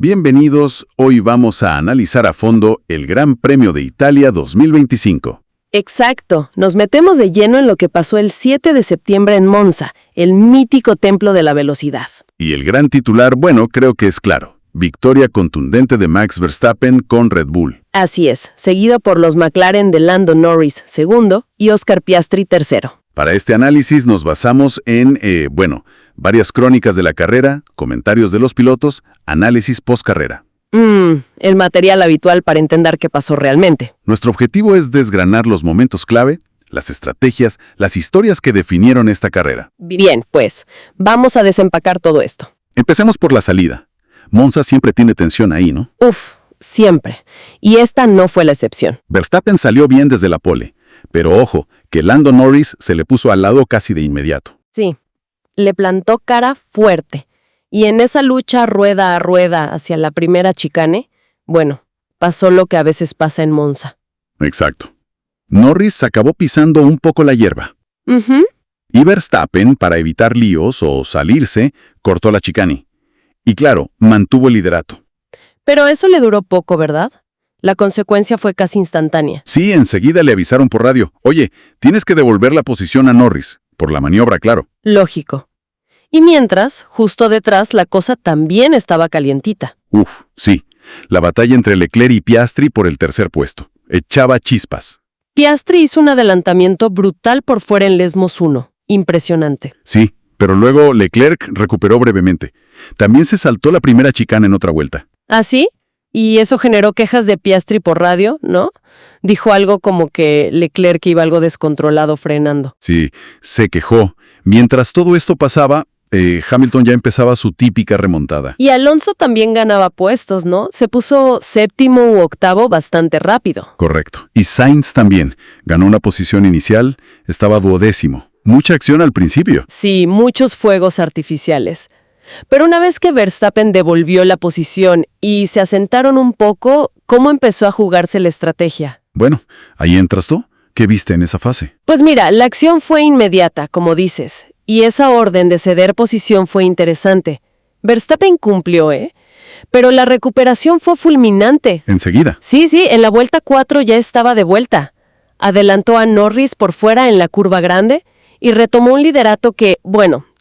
Bienvenidos, hoy vamos a analizar a fondo el Gran Premio de Italia 2025. Exacto, nos metemos de lleno en lo que pasó el 7 de septiembre en Monza, el mítico templo de la velocidad. Y el gran titular, bueno, creo que es claro. Victoria contundente de Max Verstappen con Red Bull. Así es, seguido por los McLaren de Lando Norris segundo y Oscar Piastri tercero. Para este análisis nos basamos en, varias crónicas de la carrera, comentarios de los pilotos, análisis post-carrera. El material habitual para entender qué pasó realmente. Nuestro objetivo es desgranar los momentos clave, las estrategias, las historias que definieron esta carrera. Bien, pues, vamos a desempacar todo esto. Empecemos por la salida. Monza siempre tiene tensión ahí, ¿no? Siempre. Y esta no fue la excepción. Verstappen salió bien desde la pole, pero ojo, que Lando Norris se le puso al lado casi de inmediato. Sí, le plantó cara fuerte. Y en esa lucha rueda a rueda hacia la primera chicane, pasó lo que a veces pasa en Monza. Exacto. Norris acabó pisando un poco la hierba. Y Verstappen, para evitar líos o salirse, cortó la chicane. Y claro, mantuvo el liderato. Pero eso le duró poco, ¿verdad? La consecuencia fue casi instantánea. Sí, enseguida le avisaron por radio. Oye, tienes que devolver la posición a Norris. Por la maniobra, claro. Lógico. Y mientras, justo detrás, la cosa también estaba calientita. Sí. La batalla entre Leclerc y Piastri por el tercer puesto. Echaba chispas. Piastri hizo un adelantamiento brutal por fuera en Lesmos 1. Impresionante. Sí, pero luego Leclerc recuperó brevemente. También se saltó la primera chicana en otra vuelta. ¿Ah, sí? Y eso generó quejas de Piastri por radio, ¿no? Dijo algo como que Leclerc iba algo descontrolado frenando. Sí, se quejó. Mientras todo esto pasaba, Hamilton ya empezaba su típica remontada. Y Alonso también ganaba puestos, ¿no? Se puso séptimo u octavo bastante rápido. Correcto. Y Sainz también. Ganó una posición inicial, estaba duodécimo. Mucha acción al principio. Sí, muchos fuegos artificiales. Pero una vez que Verstappen devolvió la posición y se asentaron un poco, ¿cómo empezó a jugarse la estrategia? Bueno, ahí entras tú. ¿Qué viste en esa fase? Pues mira, la acción fue inmediata, como dices, y esa orden de ceder posición fue interesante. Verstappen cumplió, pero la recuperación fue fulminante. Enseguida. Sí, en la vuelta 4 ya estaba de vuelta. Adelantó a Norris por fuera en la curva grande y retomó un liderato que,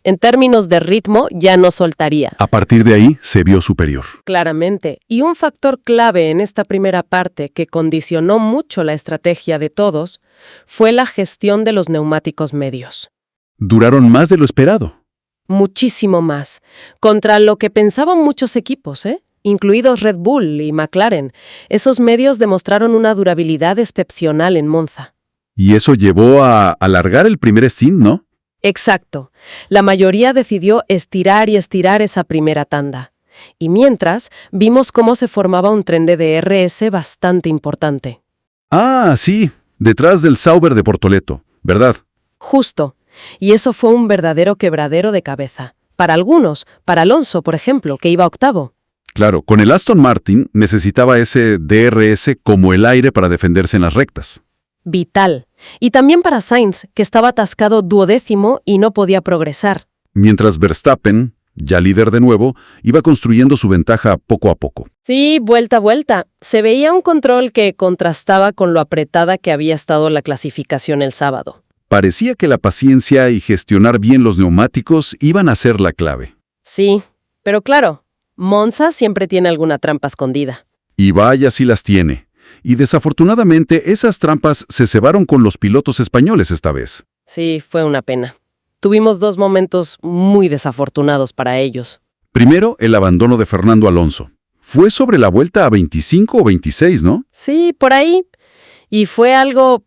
en términos de ritmo, ya no soltaría. A partir de ahí, se vio superior. Claramente. Y un factor clave en esta primera parte que condicionó mucho la estrategia de todos fue la gestión de los neumáticos medios. Duraron más de lo esperado. Muchísimo más. Contra lo que pensaban muchos equipos, incluidos Red Bull y McLaren. Esos medios demostraron una durabilidad excepcional en Monza. Y eso llevó a alargar el primer stint, ¿no? Exacto. La mayoría decidió estirar y estirar esa primera tanda. Y mientras, vimos cómo se formaba un tren de DRS bastante importante. Ah, sí, detrás del Sauber de Portoleto, ¿verdad? Justo. Y eso fue un verdadero quebradero de cabeza. Para algunos, para Alonso, por ejemplo, que iba octavo. Claro, con el Aston Martin necesitaba ese DRS como el aire para defenderse en las rectas. Vital. Y también para Sainz, que estaba atascado duodécimo y no podía progresar. Mientras Verstappen, ya líder de nuevo, iba construyendo su ventaja poco a poco. Sí, vuelta a vuelta. Se veía un control que contrastaba con lo apretada que había estado la clasificación el sábado. Parecía que la paciencia y gestionar bien los neumáticos iban a ser la clave. Sí, pero claro, Monza siempre tiene alguna trampa escondida. Y vaya si las tiene. Y desafortunadamente esas trampas se cebaron con los pilotos españoles esta vez. Sí, fue una pena. Tuvimos 2 momentos muy desafortunados para ellos. Primero, el abandono de Fernando Alonso. Fue sobre la vuelta a 25 o 26, ¿no? Sí, por ahí. Y fue algo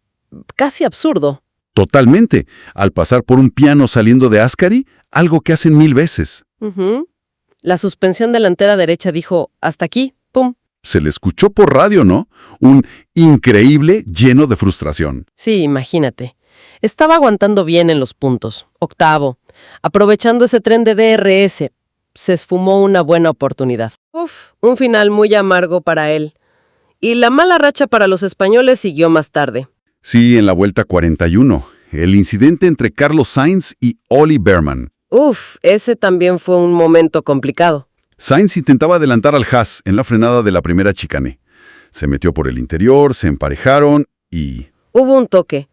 casi absurdo. Totalmente. Al pasar por un piano saliendo de Ascari, algo que hacen 1000 veces. La suspensión delantera derecha dijo, hasta aquí, ¡pum! Se le escuchó por radio, ¿no? Un increíble lleno de frustración. Sí, imagínate. Estaba aguantando bien en los puntos. Octavo. Aprovechando ese tren de DRS. Se esfumó una buena oportunidad. Un final muy amargo para él. Y la mala racha para los españoles siguió más tarde. Sí, en la vuelta 41. El incidente entre Carlos Sainz y Ollie Behrman. Ese también fue un momento complicado. Sainz intentaba adelantar al Haas en la frenada de la primera chicane. Se metió por el interior, se emparejaron y... Hubo un toque.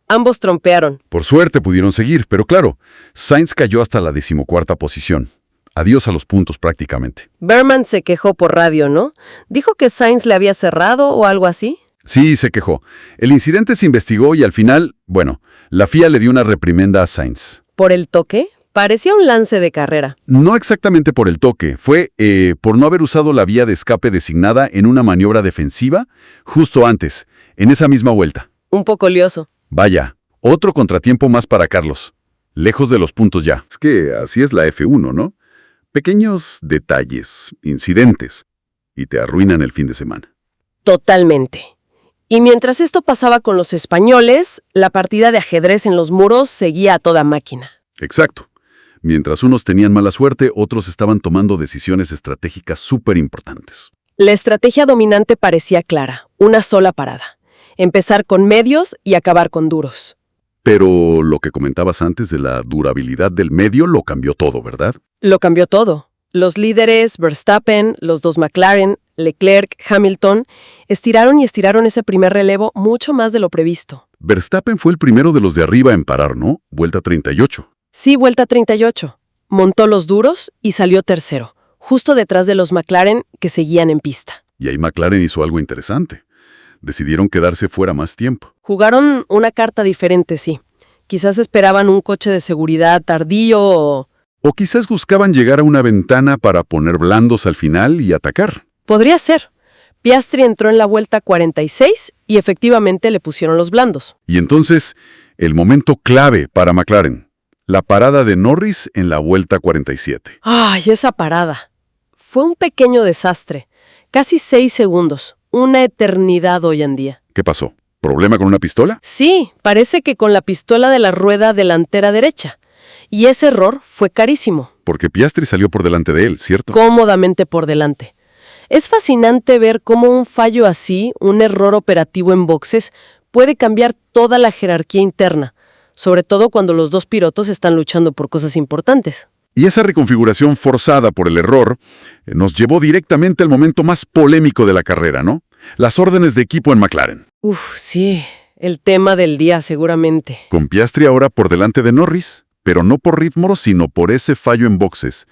Ambos trompearon. Por suerte pudieron seguir, pero claro, Sainz cayó hasta la 14ª posición. Adiós a los puntos prácticamente. Berman se quejó por radio, ¿no? Dijo que Sainz le había cerrado o algo así. Sí, se quejó. El incidente se investigó y al final, bueno, la FIA le dio una reprimenda a Sainz. ¿Por el toque? Parecía un lance de carrera. No exactamente por el toque, fue por no haber usado la vía de escape designada en una maniobra defensiva justo antes, en esa misma vuelta. Un poco lioso. Vaya, otro contratiempo más para Carlos. Lejos de los puntos ya. Es que así es la F1, ¿no? Pequeños detalles, incidentes, y te arruinan el fin de semana. Totalmente. Y mientras esto pasaba con los españoles, la partida de ajedrez en los muros seguía a toda máquina. Exacto. Mientras unos tenían mala suerte, otros estaban tomando decisiones estratégicas súper importantes. La estrategia dominante parecía clara, una sola parada. Empezar con medios y acabar con duros. Pero lo que comentabas antes de la durabilidad del medio lo cambió todo, ¿verdad? Lo cambió todo. Los líderes, Verstappen, los dos McLaren, Leclerc, Hamilton, estiraron y estiraron ese primer relevo mucho más de lo previsto. Verstappen fue el primero de los de arriba en parar, ¿no? Vuelta 38. Sí, vuelta 38. Montó los duros y salió tercero, justo detrás de los McLaren que seguían en pista. Y ahí McLaren hizo algo interesante. Decidieron quedarse fuera más tiempo. Jugaron una carta diferente, sí. Quizás esperaban un coche de seguridad tardío O quizás buscaban llegar a una ventana para poner blandos al final y atacar. Podría ser. Piastri entró en la vuelta 46 y efectivamente le pusieron los blandos. Y entonces, el momento clave para McLaren. La parada de Norris en la vuelta 47. ¡Ay, esa parada! Fue un pequeño desastre. Casi 6 segundos. Una eternidad hoy en día. ¿Qué pasó? ¿Problema con una pistola? Sí, parece que con la pistola de la rueda delantera derecha. Y ese error fue carísimo. Porque Piastri salió por delante de él, ¿cierto? Cómodamente por delante. Es fascinante ver cómo un fallo así, un error operativo en boxes, puede cambiar toda la jerarquía interna, sobre todo cuando los dos pilotos están luchando por cosas importantes. Y esa reconfiguración forzada por el error nos llevó directamente al momento más polémico de la carrera, ¿no? Las órdenes de equipo en McLaren. Sí, el tema del día seguramente. Con Piastri ahora por delante de Norris, pero no por ritmo, sino por ese fallo en boxes.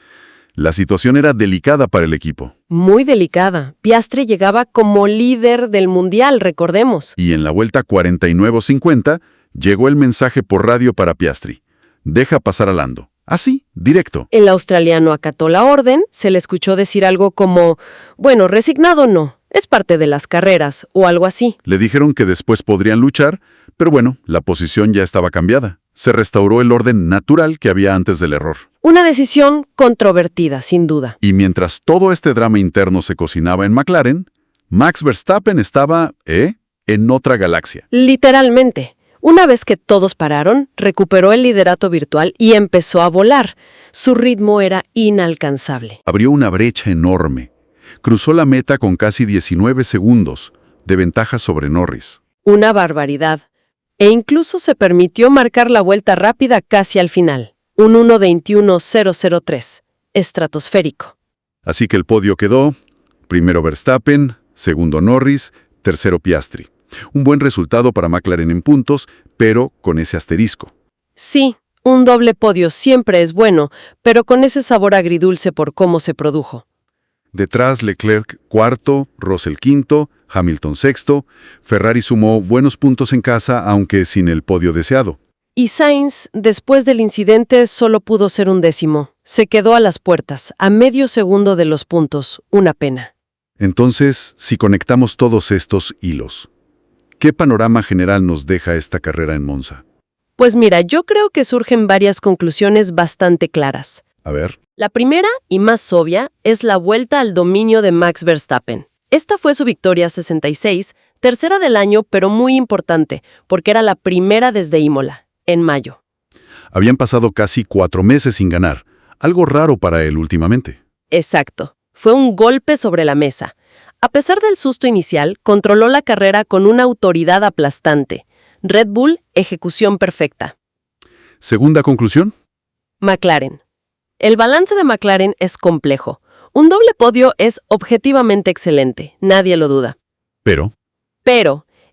La situación era delicada para el equipo. Muy delicada. Piastri llegaba como líder del mundial, recordemos. Y en la vuelta 49 o 50 llegó el mensaje por radio para Piastri. Deja pasar a Lando. Así, directo. El australiano acató la orden, se le escuchó decir algo como, bueno, resignado no, es parte de las carreras, o algo así. Le dijeron que después podrían luchar, pero bueno, la posición ya estaba cambiada. Se restauró el orden natural que había antes del error. Una decisión controvertida, sin duda. Y mientras todo este drama interno se cocinaba en McLaren, Max Verstappen estaba, en otra galaxia. Literalmente. Una vez que todos pararon, recuperó el liderato virtual y empezó a volar. Su ritmo era inalcanzable. Abrió una brecha enorme. Cruzó la meta con casi 19 segundos de ventaja sobre Norris. Una barbaridad. E incluso se permitió marcar la vuelta rápida casi al final. Un 1:21.003. Estratosférico. Así que el podio quedó, primero Verstappen, segundo Norris, tercero Piastri. Un buen resultado para McLaren en puntos, pero con ese asterisco. Sí, un doble podio siempre es bueno, pero con ese sabor agridulce por cómo se produjo. Detrás Leclerc cuarto, Russell quinto, Hamilton sexto. Ferrari sumó buenos puntos en casa, aunque sin el podio deseado. Y Sainz, después del incidente, solo pudo ser un décimo. Se quedó a las puertas, a medio segundo de los puntos. Una pena. Entonces, si conectamos todos estos hilos, ¿qué panorama general nos deja esta carrera en Monza? Pues mira, yo creo que surgen varias conclusiones bastante claras. A ver. La primera, y más obvia, es la vuelta al dominio de Max Verstappen. Esta fue su victoria 66, tercera del año, pero muy importante, porque era la primera desde Imola, en mayo. Habían pasado casi 4 meses sin ganar, algo raro para él últimamente. Exacto. Fue un golpe sobre la mesa. A pesar del susto inicial, controló la carrera con una autoridad aplastante. Red Bull, ejecución perfecta. Segunda conclusión. McLaren. El balance de McLaren es complejo. Un doble podio es objetivamente excelente, nadie lo duda. Pero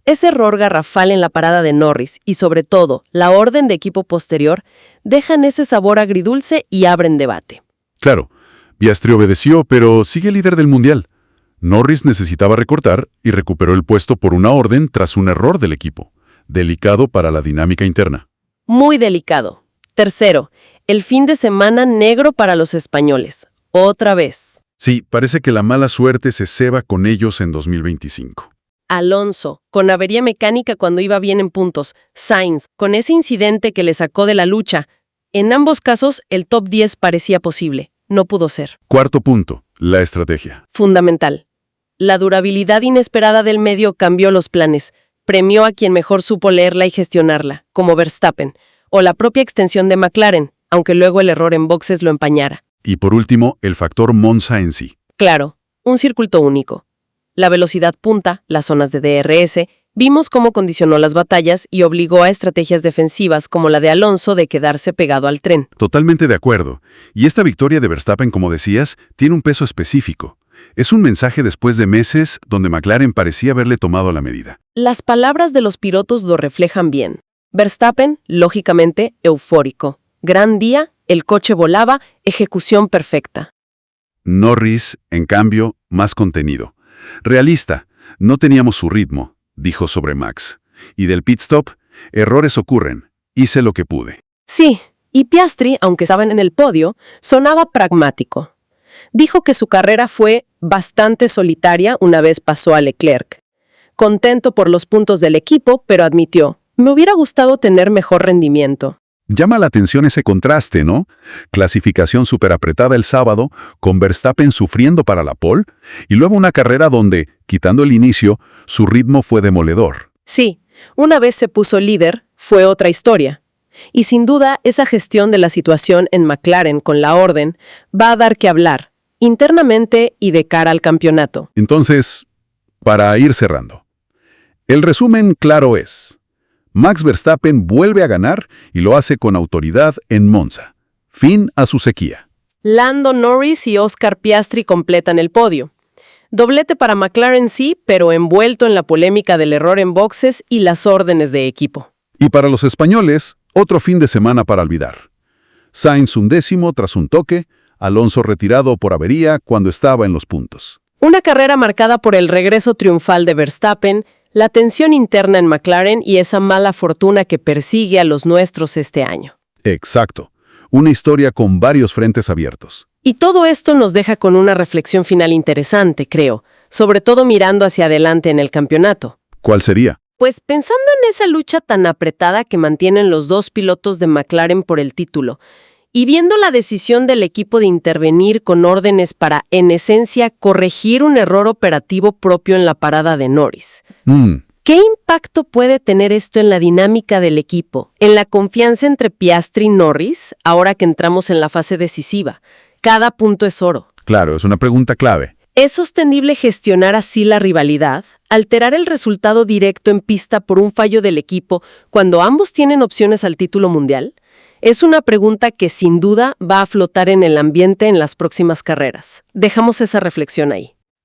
Ese error garrafal en la parada de Norris y, sobre todo, la orden de equipo posterior, dejan ese sabor agridulce y abren debate. claro, Piastri obedeció, pero sigue líder del Mundial. Norris necesitaba recortar y recuperó el puesto por una orden tras un error del equipo. Delicado para la dinámica interna. Muy delicado. Tercero, el fin de semana negro para los españoles. Otra vez. Sí, parece que la mala suerte se ceba con ellos en 2025. Alonso, con avería mecánica cuando iba bien en puntos. Sainz, con ese incidente que le sacó de la lucha. En ambos casos, el top 10 parecía posible. No pudo ser. Cuarto punto, la estrategia. Fundamental. La durabilidad inesperada del medio cambió los planes. Premió a quien mejor supo leerla y gestionarla, como Verstappen, o la propia extensión de McLaren, aunque luego el error en boxes lo empañara. Y por último, el factor Monza en sí. Claro, un circuito único. La velocidad punta, las zonas de DRS, vimos cómo condicionó las batallas y obligó a estrategias defensivas como la de Alonso de quedarse pegado al tren. Totalmente de acuerdo. Y esta victoria de Verstappen, como decías, tiene un peso específico. Es un mensaje después de meses donde McLaren parecía haberle tomado la medida. Las palabras de los pilotos lo reflejan bien. Verstappen, lógicamente, eufórico. Gran día, el coche volaba, ejecución perfecta. Norris, en cambio, más contenido. Realista, no teníamos su ritmo, dijo sobre Max. Y del pit stop, errores ocurren. Hice lo que pude. Sí, y Piastri, aunque estaban en el podio, sonaba pragmático. Dijo que su carrera fue bastante solitaria una vez pasó a Leclerc. Contento por los puntos del equipo, pero admitió, me hubiera gustado tener mejor rendimiento. Llama la atención ese contraste, ¿no? Clasificación súper apretada el sábado, con Verstappen sufriendo para la pole, y luego una carrera donde, quitando el inicio, su ritmo fue demoledor. Sí, una vez se puso líder, fue otra historia. Y sin duda, esa gestión de la situación en McLaren con la orden va a dar que hablar, internamente y de cara al campeonato. Entonces, para ir cerrando, el resumen claro es: Max Verstappen vuelve a ganar y lo hace con autoridad en Monza. Fin a su sequía. Lando Norris y Oscar Piastri completan el podio. Doblete para McLaren sí, pero envuelto en la polémica del error en boxes y las órdenes de equipo. Y para los españoles, otro fin de semana para olvidar. Sainz 11º tras un toque, Alonso retirado por avería cuando estaba en los puntos. Una carrera marcada por el regreso triunfal de Verstappen, la tensión interna en McLaren y esa mala fortuna que persigue a los nuestros este año. Exacto. Una historia con varios frentes abiertos. Y todo esto nos deja con una reflexión final interesante, creo, sobre todo mirando hacia adelante en el campeonato. ¿Cuál sería? Pues pensando en esa lucha tan apretada que mantienen los dos pilotos de McLaren por el título, y viendo la decisión del equipo de intervenir con órdenes para, en esencia, corregir un error operativo propio en la parada de Norris. ¿Qué impacto puede tener esto en la dinámica del equipo, en la confianza entre Piastri y Norris, ahora que entramos en la fase decisiva? Cada punto es oro. Claro, es una pregunta clave. ¿Es sostenible gestionar así la rivalidad? ¿Alterar el resultado directo en pista por un fallo del equipo cuando ambos tienen opciones al título mundial? Es una pregunta que sin duda va a flotar en el ambiente en las próximas carreras. Dejamos esa reflexión ahí.